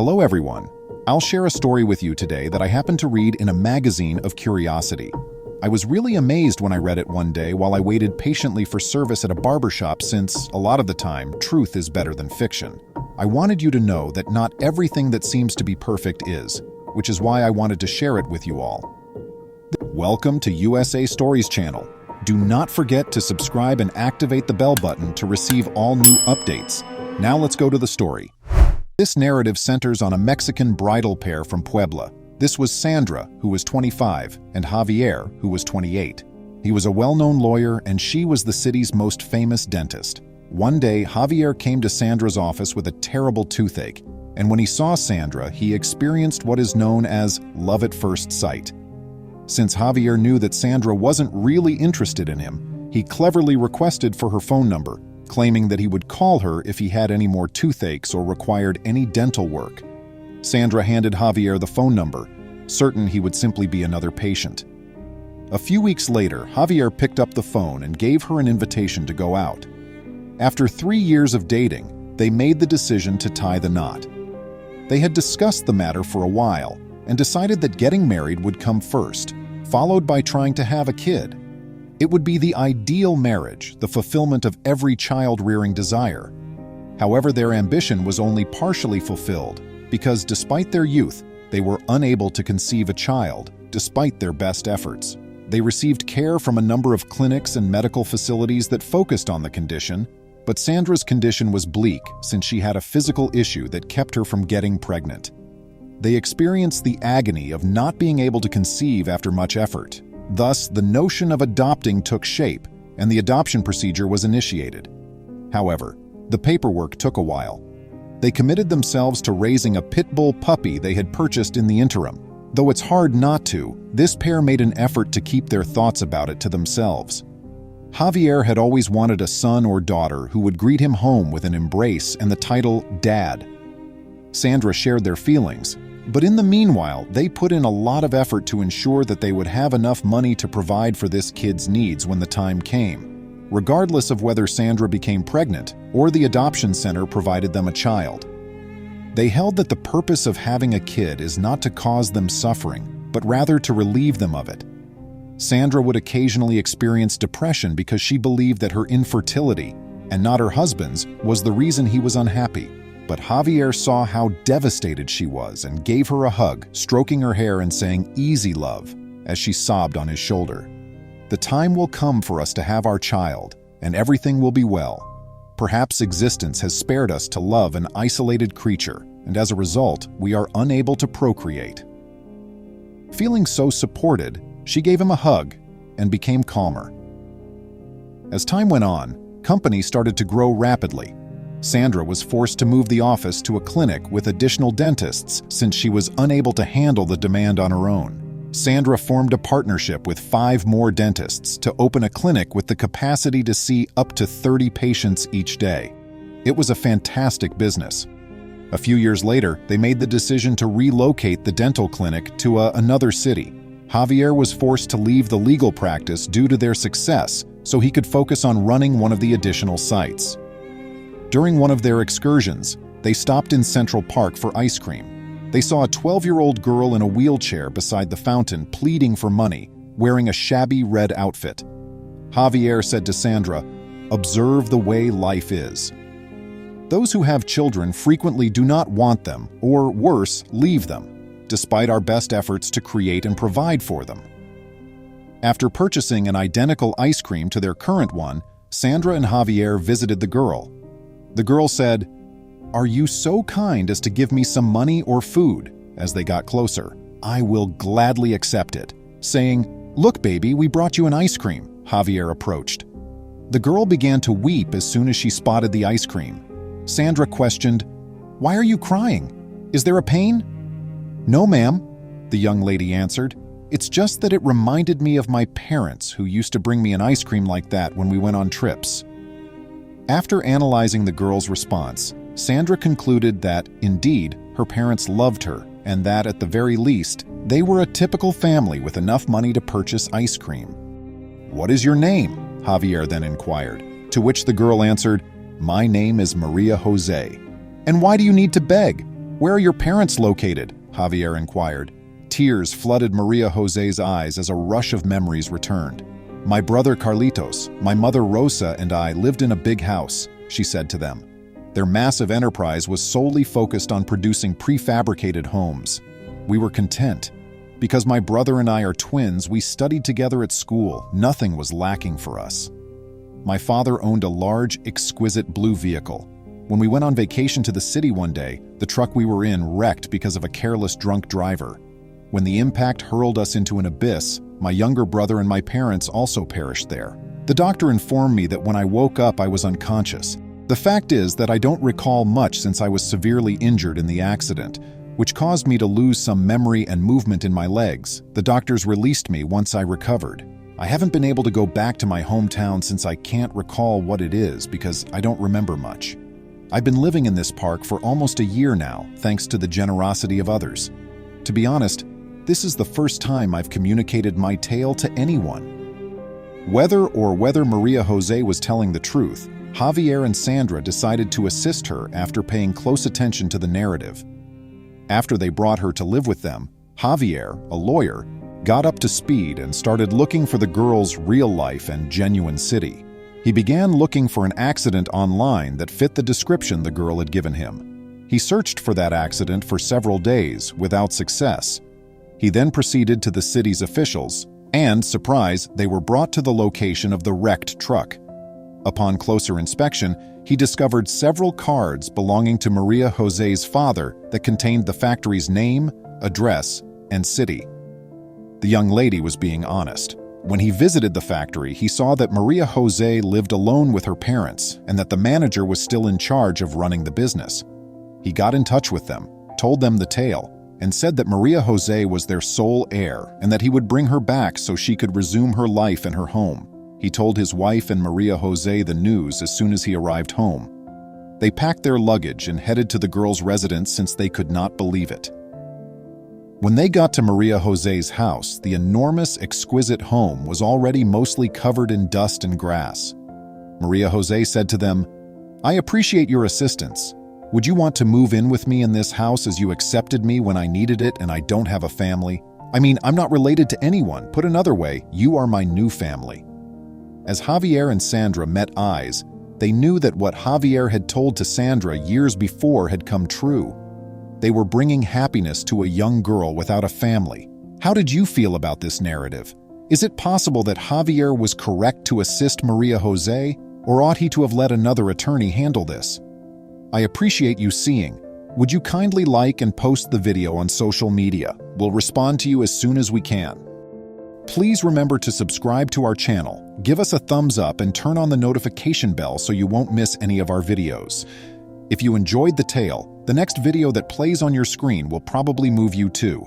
Hello everyone. I'll share a story with you today that I happened to read in a magazine of curiosity. I was really amazed when I read it one day while I waited patiently for service at a barbershop since, a lot of the time, truth is better than fiction. I wanted you to know that not everything that seems to be perfect is, which is why I wanted to share it with you all. Welcome to USA Stories channel. Do not forget to subscribe and activate the bell button to receive all new updates. Now let's go to the story. This narrative centers on a Mexican bridal pair from Puebla. This was Sandra, who was 25, and Javier, who was 28. He was a well-known lawyer, and she was the city's most famous dentist. One day, Javier came to Sandra's office with a terrible toothache, and when he saw Sandra, he experienced what is known as love at first sight. Since Javier knew that Sandra wasn't really interested in him, he cleverly requested for her phone number, claiming that he would call her if he had any more toothaches or required any dental work. Sandra handed Javier the phone number, certain he would simply be another patient. A few weeks later, Javier picked up the phone and gave her an invitation to go out. After 3 years of dating, they made the decision to tie the knot. They had discussed the matter for a while and decided that getting married would come first, followed by trying to have a kid. It would be the ideal marriage, the fulfillment of every child-rearing desire. However, their ambition was only partially fulfilled because despite their youth, they were unable to conceive a child, despite their best efforts. They received care from a number of clinics and medical facilities that focused on the condition, but Sandra's condition was bleak since she had a physical issue that kept her from getting pregnant. They experienced the agony of not being able to conceive after much effort. Thus, the notion of adopting took shape, and the adoption procedure was initiated. However, the paperwork took a while. They committed themselves to raising a pit bull puppy they had purchased in the interim. Though it's hard not to, this pair made an effort to keep their thoughts about it to themselves. Javier had always wanted a son or daughter who would greet him home with an embrace and the title Dad. Sandra shared their feelings, but in the meanwhile, they put in a lot of effort to ensure that they would have enough money to provide for this kid's needs when the time came, regardless of whether Sandra became pregnant or the adoption center provided them a child. They held that the purpose of having a kid is not to cause them suffering, but rather to relieve them of it. Sandra would occasionally experience depression because she believed that her infertility, and not her husband's, was the reason he was unhappy. But Javier saw how devastated she was and gave her a hug, stroking her hair and saying, "Easy, love," as she sobbed on his shoulder. "The time will come for us to have our child, and everything will be well. Perhaps existence has spared us to love an isolated creature, and as a result, we are unable to procreate." Feeling so supported, she gave him a hug and became calmer. As time went on, company started to grow rapidly. Sandra was forced to move the office to a clinic with additional dentists since she was unable to handle the demand on her own. Sandra formed a partnership with 5 more dentists to open a clinic with the capacity to see up to 30 patients each day. It was a fantastic business. A few years later, they made the decision to relocate the dental clinic to another city. Javier was forced to leave the legal practice due to their success so he could focus on running one of the additional sites. During one of their excursions, they stopped in Central Park for ice cream. They saw a 12-year-old girl in a wheelchair beside the fountain pleading for money, wearing a shabby red outfit. Javier said to Sandra, "Observe the way life is." Those who have children frequently do not want them, or worse, leave them, despite our best efforts to create and provide for them. After purchasing an identical ice cream to their current one, Sandra and Javier visited the girl. The girl said, "Are you so kind as to give me some money or food?" As they got closer, "I will gladly accept it." Saying, "Look, baby, we brought you an ice cream." Javier approached. The girl began to weep as soon as she spotted the ice cream. Sandra questioned, "Why are you crying? Is there a pain?" "No, ma'am," the young lady answered. "It's just that it reminded me of my parents who used to bring me an ice cream like that when we went on trips." After analyzing the girl's response, Sandra concluded that, indeed, her parents loved her and that, at the very least, they were a typical family with enough money to purchase ice cream. "What is your name?" Javier then inquired, to which the girl answered, "My name is Maria Jose." "And why do you need to beg?" "Where are your parents located?" Javier inquired. Tears flooded Maria Jose's eyes as a rush of memories returned. "My brother Carlitos, my mother Rosa, and I lived in a big house," she said to them. Their massive enterprise was solely focused on producing prefabricated homes. "We were content. Because my brother and I are twins, we studied together at school. Nothing was lacking for us. My father owned a large, exquisite blue vehicle. When we went on vacation to the city one day, the truck we were in wrecked because of a careless drunk driver. When the impact hurled us into an abyss, my younger brother and my parents also perished there. The doctor informed me that when I woke up, I was unconscious. The fact is that I don't recall much since I was severely injured in the accident, which caused me to lose some memory and movement in my legs. The doctors released me once I recovered. I haven't been able to go back to my hometown since I can't recall what it is because I don't remember much. I've been living in this park for almost a year now, thanks to the generosity of others. To be honest, this is the first time I've communicated my tale to anyone." Whether Maria Jose was telling the truth, Javier and Sandra decided to assist her after paying close attention to the narrative. After they brought her to live with them, Javier, a lawyer, got up to speed and started looking for the girl's real life and genuine city. He began looking for an accident online that fit the description the girl had given him. He searched for that accident for several days without success. He then proceeded to the city's officials, and, surprise, they were brought to the location of the wrecked truck. Upon closer inspection, he discovered several cards belonging to Maria Jose's father that contained the factory's name, address, and city. The young lady was being honest. When he visited the factory, he saw that Maria Jose lived alone with her parents and that the manager was still in charge of running the business. He got in touch with them, told them the tale, and said that Maria Jose was their sole heir and that he would bring her back so she could resume her life in her home. He told his wife and Maria Jose the news as soon as he arrived home. They packed their luggage and headed to the girl's residence since they could not believe it. When they got to Maria Jose's house, the enormous, exquisite home was already mostly covered in dust and grass. Maria Jose said to them, "I appreciate your assistance. Would you want to move in with me in this house as you accepted me when I needed it and I don't have a family? I mean, I'm not related to anyone. Put another way, you are my new family." As Javier and Sandra met eyes, they knew that what Javier had told to Sandra years before had come true. They were bringing happiness to a young girl without a family. How did you feel about this narrative? Is it possible that Javier was correct to assist Maria Jose, or ought he to have let another attorney handle this? I appreciate you seeing. Would you kindly like and post the video on social media? We'll respond to you as soon as we can. Please remember to subscribe to our channel, give us a thumbs up, and turn on the notification bell so you won't miss any of our videos. If you enjoyed the tale, the next video that plays on your screen will probably move you too.